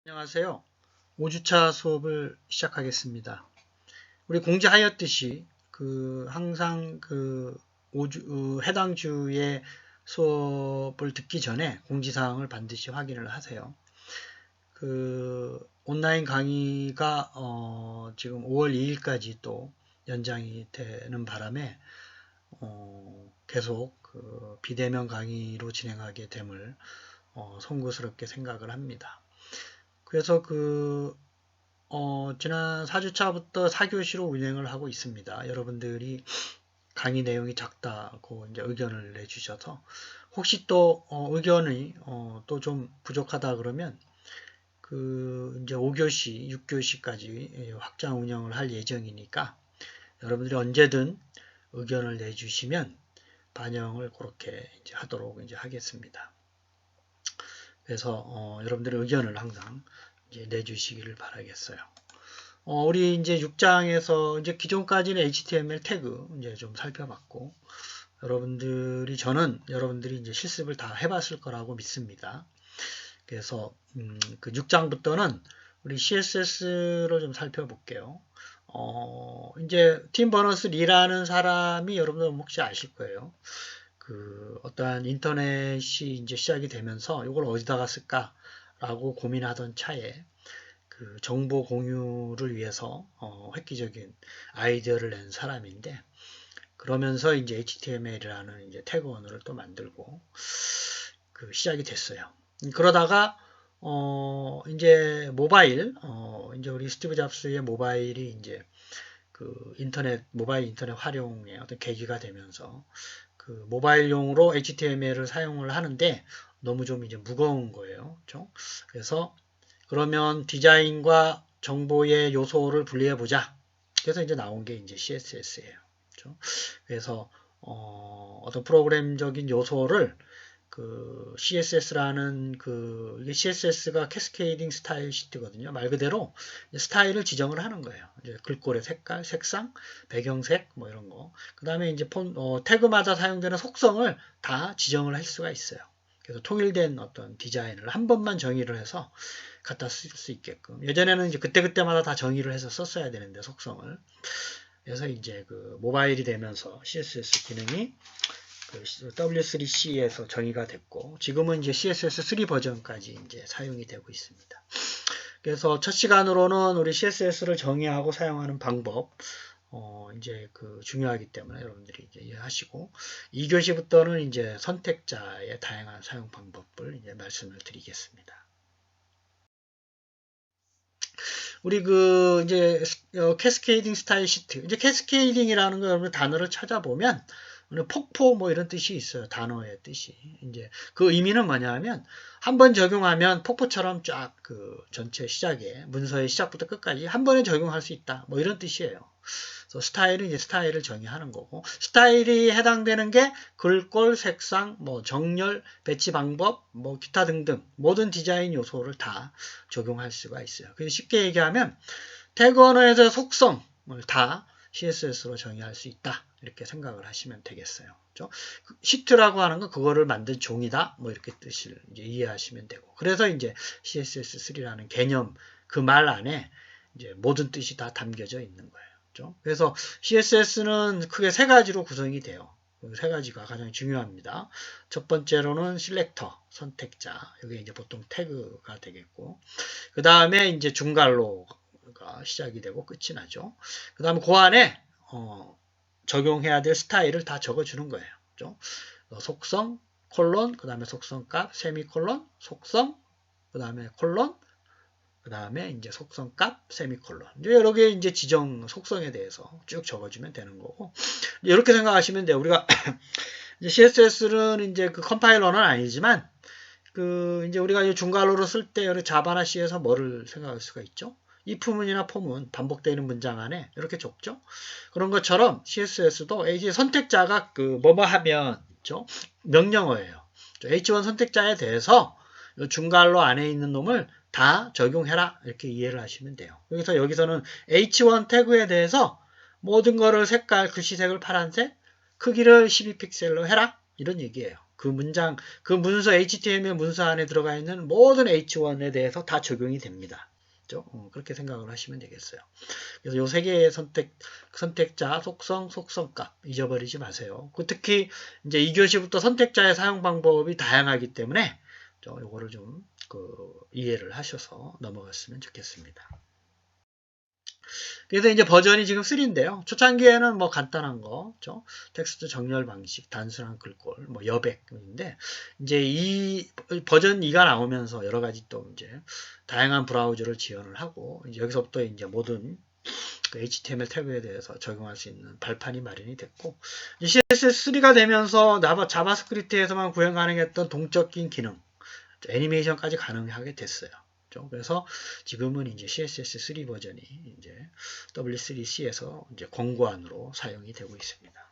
안녕하세요. 5주차 수업을 시작하겠습니다. 우리 공지하였듯이 항상 해당 주의 수업을 듣기 전에 공지사항을 반드시 확인을 하세요. 온라인 강의가 지금 5월 2일까지 또 연장이 되는 바람에 계속 비대면 강의로 진행하게 됨을 송구스럽게 생각을 합니다. 그래서 지난 4주차부터 4교시로 운행을 하고 있습니다. 여러분들이 강의 내용이 작다고 이제 의견을 내주셔서 혹시 또 의견이 또 좀 부족하다 그러면 이제 5교시, 6교시까지 확장 운영을 할 예정이니까 여러분들이 언제든 의견을 내주시면 반영을 그렇게 이제 하도록 이제 하겠습니다. 그래서 여러분들의 의견을 항상 이제 내주시기를 바라겠어요. 우리 이제 6장에서 이제 기존까지는 HTML 태그 이제 좀 살펴봤고, 저는 여러분들이 이제 실습을 다 해봤을 거라고 믿습니다. 그래서 6장부터는 우리 CSS를 좀 살펴볼게요. 이제 팀 버너스-리라는 사람이 여러분들 혹시 아실 거예요. 어떠한 인터넷이 이제 시작이 되면서 이걸 어디다가 쓸까라고 고민하던 차에 정보 공유를 위해서 획기적인 아이디어를 낸 사람인데, 그러면서 이제 HTML이라는 이제 태그 언어를 또 만들고 시작이 됐어요. 그러다가 이제 모바일, 이제 우리 스티브 잡스의 모바일이 이제 모바일 인터넷 활용의 어떤 계기가 되면서 모바일용으로 HTML을 사용을 하는데 너무 좀 이제 무거운 거예요. 그렇죠? 그래서 그러면 디자인과 정보의 요소를 분리해 보자. 그래서 이제 나온 게 이제 CSS예요. 그렇죠? 그래서 어떤 프로그램적인 요소를 CSS라는 이게 CSS가 캐스케이딩 스타일 시트거든요. 말 그대로 스타일을 지정을 하는 거예요. 이제 글꼴의 색깔, 색상, 배경색 뭐 이런 거. 그다음에 이제 태그마다 사용되는 속성을 다 지정을 할 수가 있어요. 그래서 통일된 어떤 디자인을 한 번만 정의를 해서 갖다 쓸 수 있게끔. 예전에는 이제 그때그때마다 다 정의를 해서 썼어야 되는데 속성을. 그래서 이제 모바일이 되면서 CSS 기능이 W3C에서 정의가 됐고, 지금은 이제 CSS3 버전까지 이제 사용이 되고 있습니다. 그래서 첫 시간으로는 우리 CSS를 정의하고 사용하는 방법, 이제 중요하기 때문에 여러분들이 이제 이해하시고, 2교시부터는 이제 선택자의 다양한 사용 방법을 이제 말씀을 드리겠습니다. 우리 이제 캐스케이딩 스타일 시트, 이제 캐스케이딩이라는 거 여러분 단어를 찾아보면 폭포 뭐 이런 뜻이 있어요. 단어의 뜻이. 이제 그 의미는 뭐냐면 한 번 적용하면 폭포처럼 쫙 전체 시작에 문서의 시작부터 끝까지 한 번에 적용할 수 있다. 뭐 이런 뜻이에요. 그래서 스타일은 이제 스타일을 정의하는 거고, 스타일이 해당되는 게 글꼴, 색상, 뭐 정렬, 배치 방법, 뭐 기타 등등 모든 디자인 요소를 다 적용할 수가 있어요. 그래서 쉽게 얘기하면 태그 언어에서 속성을 다 CSS로 정의할 수 있다. 이렇게 생각을 하시면 되겠어요. 그렇죠? 시트라고 하는 건 그거를 만든 종이다. 뭐 이렇게 뜻을 이제 이해하시면 되고. 그래서 이제 CSS3라는 개념, 그 말 안에 이제 모든 뜻이 다 담겨져 있는 거예요. 그렇죠? 그래서 CSS는 크게 세 가지로 구성이 돼요. 세 가지가 가장 중요합니다. 첫 번째로는 셀렉터, 선택자. 이게 이제 보통 태그가 되겠고. 그 다음에 이제 중괄호가 시작이 되고 끝이 나죠. 그 다음에 그 안에 적용해야 될 스타일을 다 적어주는 거예요. 그렇죠? 속성, 콜론, 그 다음에 속성값, 세미콜론, 속성, 그 다음에 콜론, 그 다음에 이제 속성값, 세미콜론. 여러 개 이제 지정 속성에 대해서 쭉 적어주면 되는 거고. 이렇게 생각하시면 돼요. 우리가 이제 CSS는 이제 컴파일러는 아니지만, 이제 우리가 중괄호로 쓸 때 자바나 C에서 뭐를 생각할 수가 있죠? if문이나 for문, 반복되는 문장 안에 이렇게 적죠? 그런 것처럼 CSS도 이제 선택자가 뭐뭐 하면, 그렇죠? 명령어예요. H1 선택자에 대해서 중괄호 안에 있는 놈을 다 적용해라. 이렇게 이해를 하시면 돼요. 여기서는 H1 태그에 대해서 모든 거를 색깔, 글씨색을 파란색, 크기를 12픽셀로 해라. 이런 얘기예요. 그 문장, 그 문서 HTML 문서 안에 들어가 있는 모든 H1에 대해서 다 적용이 됩니다. 그렇게 생각을 하시면 되겠어요. 그래서 요 세 개의 선택자, 속성, 속성값 잊어버리지 마세요. 특히 이제 2교시부터 선택자의 사용 방법이 다양하기 때문에 요거를 좀 이해를 하셔서 넘어갔으면 좋겠습니다. 그래서 이제 버전이 지금 3인데요. 초창기에는 뭐 간단한 거, 텍스트 정렬 방식, 단순한 글꼴, 뭐 여백인데, 이제 이 버전 2가 나오면서 여러 가지 또 이제 다양한 브라우저를 지원을 하고, 이제 여기서부터 이제 모든 HTML 태그에 대해서 적용할 수 있는 발판이 마련이 됐고, CSS3가 되면서 자바스크립트에서만 구현 가능했던 동적인 기능, 애니메이션까지 가능하게 됐어요. 그래서 지금은 이제 CSS3 버전이 이제 W3C에서 이제 권고안으로 사용이 되고 있습니다.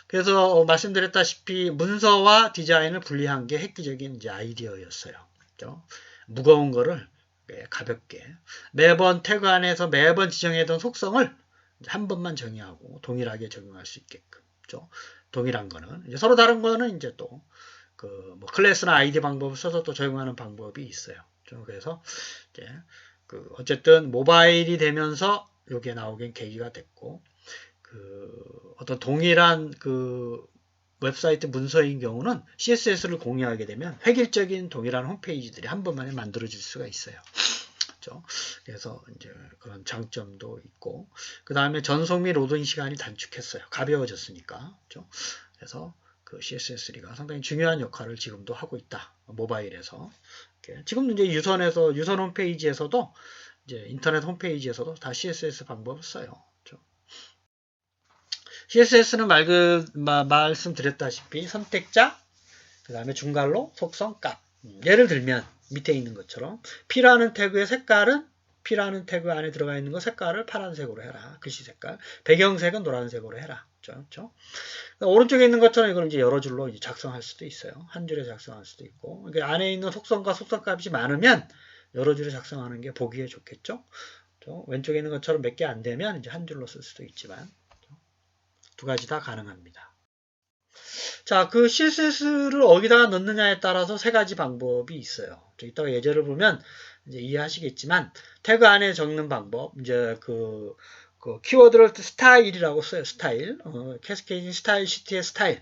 그래서 말씀드렸다시피 문서와 디자인을 분리한 게 획기적인 이제 아이디어였어요. 무거운 거를 가볍게 매번 태그 안에서 매번 지정해둔 속성을 한 번만 정의하고 동일하게 적용할 수 있게끔. 동일한 거는 이제 서로 다른 거는 이제 또 뭐 클래스나 아이디 방법을 써서 또 적용하는 방법이 있어요. 그래서 이제 어쨌든 모바일이 되면서 이게 나오긴 계기가 됐고, 어떤 동일한 웹사이트 문서인 경우는 CSS를 공유하게 되면 획일적인 동일한 홈페이지들이 한 번만에 만들어질 수가 있어요. 그래서 이제 그런 장점도 있고, 그 다음에 전송 및 로딩 시간이 단축했어요. 가벼워졌으니까. 그래서 CSS3가 상당히 중요한 역할을 지금도 하고 있다. 모바일에서. 지금도 이제 유선 홈페이지에서도 이제 인터넷 홈페이지에서도 다 CSS 방법을 써요. CSS는 말씀드렸다시피 선택자, 그 다음에 중괄호, 속성, 값. 예를 들면 밑에 있는 것처럼 P라는 태그의 색깔은 P라는 태그 안에 들어가 있는 거 색깔을 파란색으로 해라. 글씨 색깔. 배경색은 노란색으로 해라. 그렇죠? 오른쪽에 있는 것처럼 이걸 이제 여러 줄로 이제 작성할 수도 있어요. 한 줄에 작성할 수도 있고. 그러니까 안에 있는 속성과 속성값이 많으면 여러 줄에 작성하는 게 보기에 좋겠죠? 왼쪽에 있는 것처럼 몇 개 안 되면 이제 한 줄로 쓸 수도 있지만 두 가지 다 가능합니다. 자, 그 CSS를 어디다가 넣느냐에 따라서 세 가지 방법이 있어요. 이따가 예제를 보면 이제 이해하시겠지만 태그 안에 적는 방법, 이제 그 키워드를 스타일이라고 써요. 스타일. 캐스케이딩 스타일 시트의 스타일.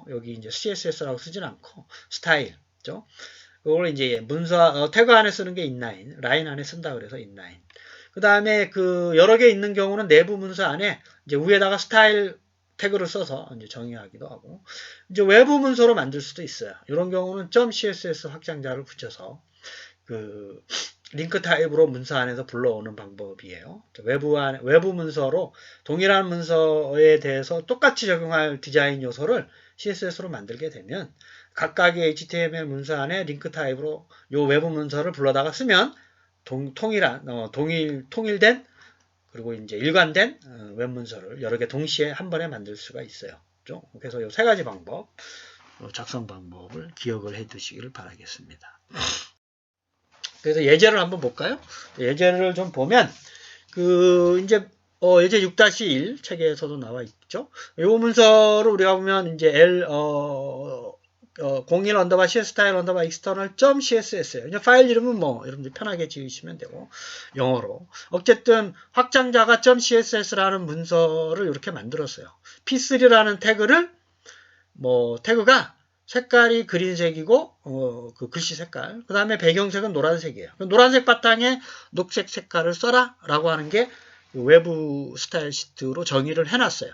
여기 이제 CSS라고 쓰진 않고 스타일. 그걸 이제 문서 태그 안에 쓰는 게 인라인, 라인 안에 쓴다 그래서 인라인. 그 다음에 여러 개 있는 경우는 내부 문서 안에 이제 위에다가 스타일 태그를 써서 이제 정의하기도 하고, 이제 외부 문서로 만들 수도 있어요. 이런 경우는 .css 확장자를 붙여서 링크 타입으로 문서 안에서 불러오는 방법이에요. 외부 문서로 동일한 문서에 대해서 똑같이 적용할 디자인 요소를 CSS로 만들게 되면 각각의 HTML 문서 안에 링크 타입으로 요 외부 문서를 불러다가 쓰면 통일된 그리고 이제 일관된 웹 문서를 여러 개 동시에 한 번에 만들 수가 있어요. 그래서 요 세 가지 방법, 작성 방법을 기억을 해 두시기를 바라겠습니다. 그래서 예제를 한번 볼까요? 예제를 좀 보면 이제 예제 6-1 책에서도 나와 있죠. 이 문서를 우리가 보면 이제01_cs_style_external.css예요. 이제 파일 이름은 뭐 여러분들 편하게 지으시면 되고 영어로. 어쨌든 확장자가 .css라는 문서를 이렇게 만들었어요. p3라는 태그가 색깔이 그린색이고 그 글씨 색깔, 그 다음에 배경색은 노란색이에요. 노란색 바탕에 녹색 색깔을 써라 라고 하는 게 외부 스타일 시트로 정의를 해놨어요.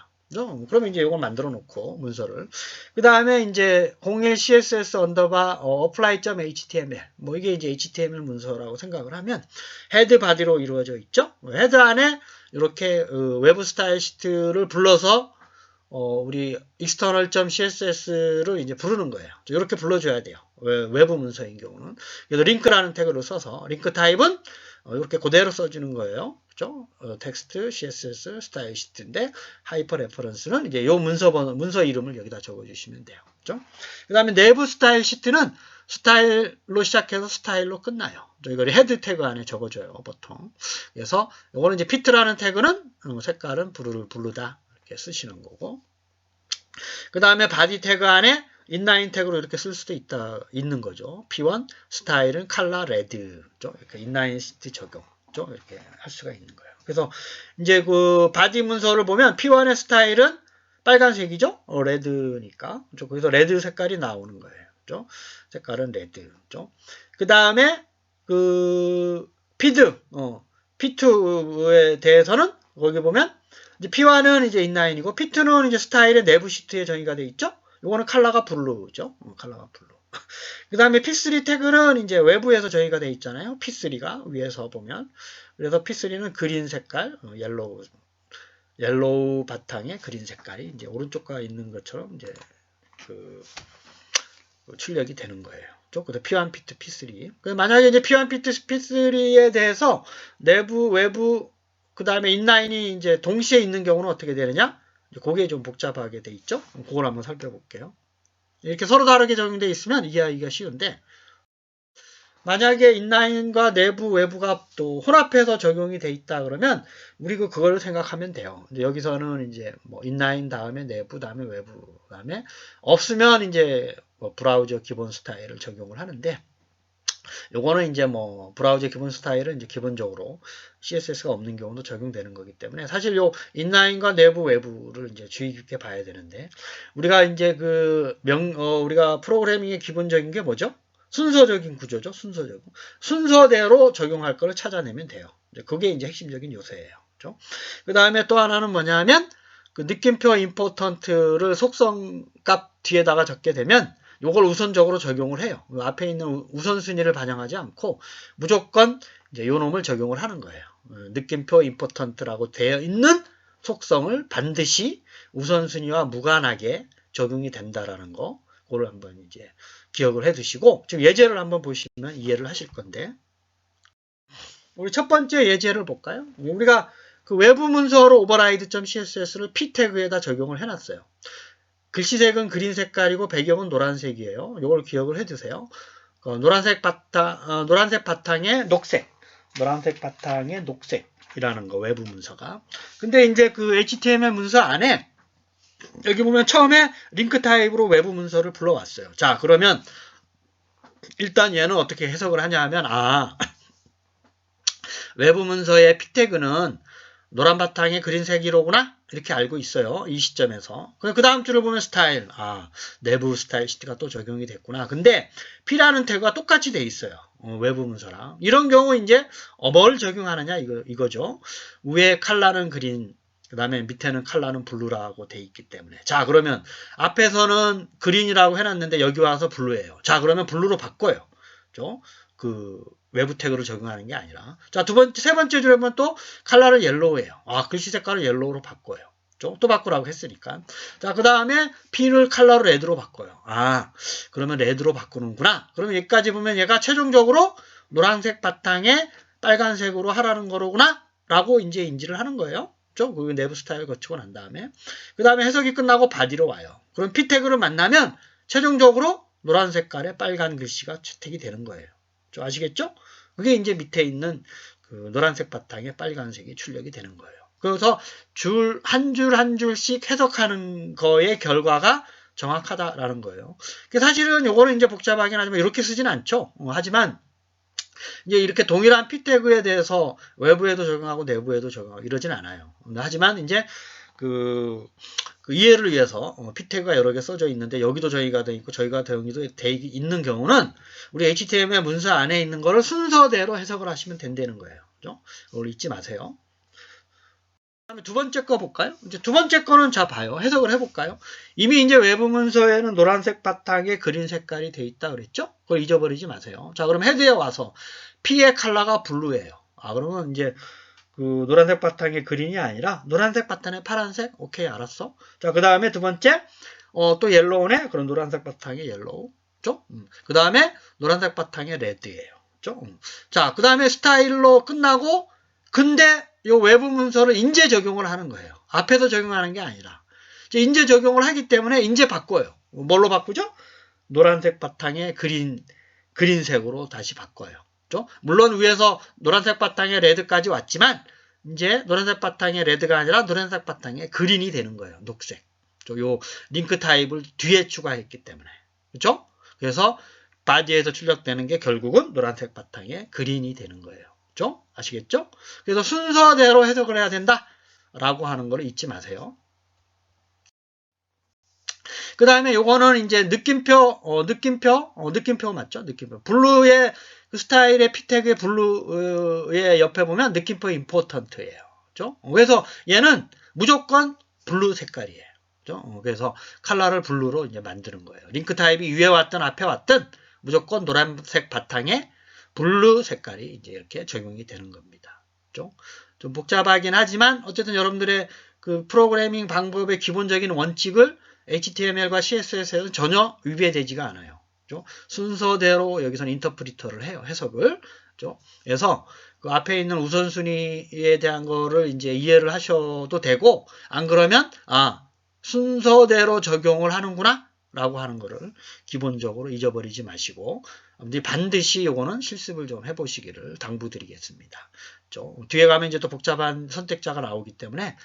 그러면 이제 이걸 만들어 놓고 문서를 그 다음에 이제 01css_apply.html 이게 이제 HTML 문서라고 생각을 하면 헤드 바디로 이루어져 있죠. 헤드 안에 이렇게 외부 스타일 시트를 불러서 우리 external.css를 이제 부르는 거예요. 이렇게 불러줘야 돼요. 외부 문서인 경우는. 그래서 링크라는 태그를 써서 링크 타입은 이렇게 그대로 써주는 거예요. 그죠? 텍스트, CSS, 스타일 시트인데 하이퍼 레퍼런스는 이제 요 문서 이름을 여기다 적어주시면 돼요. 그죠? 그 다음에 내부 스타일 시트는 스타일로 시작해서 스타일로 끝나요. 이걸 헤드 태그 안에 적어줘요, 보통. 그래서 요거는 이제 피트라는 태그는 색깔은 블루다 이렇게 쓰시는 거고. 그 다음에 바디 태그 안에 인라인 태그로 이렇게 쓸 수도 있는 거죠. P1 스타일은 컬러 레드죠. 이렇게 인라인 시트 적용. 이렇게 할 수가 있는 거예요. 그래서 이제 그 바디 문서를 보면 P1의 스타일은 빨간색이죠. 레드니까. 그래서 레드 색깔이 나오는 거예요. 색깔은 레드죠. 그 다음에 그 피드, P2에 대해서는 거기 보면 이제 P1은 이제 인라인이고 P2는 이제 스타일의 내부 시트에 정의가 되어 있죠. 요거는 컬러가 블루죠. 컬러가 블루. 그 다음에 P3 태그는 이제 외부에서 정의가 되어 있잖아요. P3가 위에서 보면. 그래서 P3는 그린 색깔, 옐로우 바탕에 그린 색깔이 이제 오른쪽가 있는 것처럼 이제 그 출력이 되는 거예요. 그래서 P1, P2, P3. 만약에 이제 P1, P2, P3에 대해서 내부, 외부, 그 다음에 인라인이 이제 동시에 있는 경우는 어떻게 되느냐? 그게 좀 복잡하게 돼 있죠? 그걸 한번 살펴볼게요. 이렇게 서로 다르게 적용되어 있으면 이해하기가 쉬운데, 만약에 인라인과 내부, 외부가 또 혼합해서 적용이 돼 있다 그러면, 우리 그걸 생각하면 돼요. 여기서는 이제 뭐 인라인 다음에 내부, 다음에 외부, 다음에 없으면 이제 뭐 브라우저 기본 스타일을 적용을 하는데, 요거는 이제 뭐 브라우저 기본 스타일은 이제 기본적으로 CSS가 없는 경우도 적용되는 거기 때문에 사실 요 인라인과 내부 외부를 이제 주의 깊게 봐야 되는데 우리가 이제 우리가 프로그래밍의 기본적인 게 뭐죠? 순서적인 구조죠. 순서대로 적용할 걸 찾아내면 돼요. 그게 이제 핵심적인 요소예요. 그렇죠? 그 다음에 또 하나는 뭐냐면 그 느낌표 임포턴트를 속성값 뒤에다가 적게 되면 요걸 우선적으로 적용을 해요. 앞에 있는 우선순위를 반영하지 않고 무조건 이제 요 놈을 적용을 하는 거예요. 느낌표 임포턴트라고 되어 있는 속성을 반드시 우선순위와 무관하게 적용이 된다라는 거, 그걸 한번 이제 기억을 해 두시고, 지금 예제를 한번 보시면 이해를 하실 건데, 우리 첫 번째 예제를 볼까요? 우리가 그 외부 문서로 override.css를 p 태그에다 적용을 해놨어요. 글씨색은 그린 색깔이고 배경은 노란색이에요. 이걸 기억을 해두세요. 노란색 바탕에 녹색이라는 거 외부 문서가. 근데 이제 그 HTML 문서 안에 여기 보면 처음에 링크 타입으로 외부 문서를 불러왔어요. 자, 그러면 일단 얘는 어떻게 해석을 하냐 하면 외부 문서의 p 태그는 노란 바탕에 그린색이로구나 이렇게 알고 있어요. 이 시점에서. 그 다음 줄을 보면 스타일. 내부 스타일 시트가 또 적용이 됐구나. 근데 P라는 태그가 똑같이 돼 있어요. 외부 문서랑. 이런 경우 이제 뭘 적용하느냐 이거죠. 위에 컬러는 그린, 그 다음에 밑에는 컬러는 블루라고 돼 있기 때문에. 자, 그러면 앞에서는 그린이라고 해놨는데 여기 와서 블루예요. 자, 그러면 블루로 바꿔요. 그렇죠? 외부 태그로 적용하는 게 아니라. 자, 세 번째 줄에 보면 또 컬러를 옐로우예요. 글씨 색깔을 옐로우로 바꿔요. 또 바꾸라고 했으니까. 자, 그 다음에 P를 컬러로 레드로 바꿔요. 그러면 레드로 바꾸는구나. 그러면 여기까지 보면 얘가 최종적으로 노란색 바탕에 빨간색으로 하라는 거로구나. 라고 이제 인지를 하는 거예요. 그 내부 스타일 거치고 난 다음에. 그 다음에 해석이 끝나고 바디로 와요. 그럼 P 태그를 만나면 최종적으로 노란 색깔의 빨간 글씨가 채택이 되는 거예요. 아시겠죠? 그게 이제 밑에 있는 그 노란색 바탕에 빨간색이 출력이 되는 거예요. 그래서 한 줄씩 해석하는 거의 결과가 정확하다라는 거예요. 사실은 요거는 이제 복잡하긴 하지만 이렇게 쓰진 않죠. 하지만 이제 이렇게 동일한 P 태그에 대해서 외부에도 적용하고 내부에도 적용하고 이러진 않아요. 하지만 이제 그 이해를 위해서 P 태그가 여러 개 써져 있는데 여기도 정의가 되어 있고 저희가 정의도 되어 있는 경우는 우리 HTML 문서 안에 있는 거를 순서대로 해석을 하시면 된다는 거예요. 그죠? 이걸 잊지 마세요. 그다음에 두 번째 거 볼까요? 이제 두 번째 거는 자 봐요. 해석을 해볼까요? 이미 이제 외부 문서에는 노란색 바탕에 그린 색깔이 되어 있다 그랬죠? 그걸 잊어버리지 마세요. 자, 그럼 헤드에 와서 P의 컬러가 블루예요. 그러면 이제 그 노란색 바탕에 그린이 아니라 노란색 바탕에 파란색? 오케이, 알았어. 자, 그 다음에 두 번째 또 옐로우네. 그럼 노란색 바탕에 옐로우. 그 다음에 노란색 바탕에 레드예요. 자, 그 다음에 스타일로 끝나고 근데 이 외부 문서를 인제 적용을 하는 거예요. 앞에서 적용하는 게 아니라. 인제 적용을 하기 때문에 인제 바꿔요. 뭘로 바꾸죠? 노란색 바탕에 그린색으로 다시 바꿔요. 물론 위에서 노란색 바탕에 레드까지 왔지만 이제 노란색 바탕에 레드가 아니라 노란색 바탕에 그린이 되는 거예요. 녹색. 요 링크 타입을 뒤에 추가했기 때문에. 그죠? 그래서 바디에서 출력되는 게 결국은 노란색 바탕에 그린이 되는 거예요. 그죠? 아시겠죠? 그래서 순서대로 해석을 해야 된다. 라고 하는 걸 잊지 마세요. 그 다음에 요거는 이제 느낌표 맞죠? 느낌표. 블루의 그 스타일의 피텍의 블루의 옆에 보면 느낌표 임포턴트예요. 그죠? 그래서 얘는 무조건 블루 색깔이에요. 그죠? 그래서 컬러를 블루로 이제 만드는 거예요. 링크 타입이 위에 왔든 앞에 왔든 무조건 노란색 바탕에 블루 색깔이 이제 이렇게 적용이 되는 겁니다. 그죠? 좀 복잡하긴 하지만 어쨌든 여러분들의 그 프로그래밍 방법의 기본적인 원칙을 HTML과 CSS에는 전혀 위배되지가 않아요. 그죠? 순서대로 여기서는 인터프리터를 해요. 해석을. 그죠? 그래서 그 앞에 있는 우선순위에 대한 거를 이제 이해를 하셔도 되고, 안 그러면, 순서대로 적용을 하는구나? 라고 하는 거를 기본적으로 잊어버리지 마시고, 반드시 요거는 실습을 좀 해보시기를 당부드리겠습니다. 뒤에 가면 이제 또 복잡한 선택자가 나오기 때문에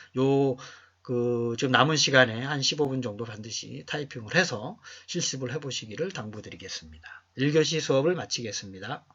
지금 남은 시간에 한 15분 정도 반드시 타이핑을 해서 실습을 해보시기를 당부드리겠습니다. 1교시 수업을 마치겠습니다.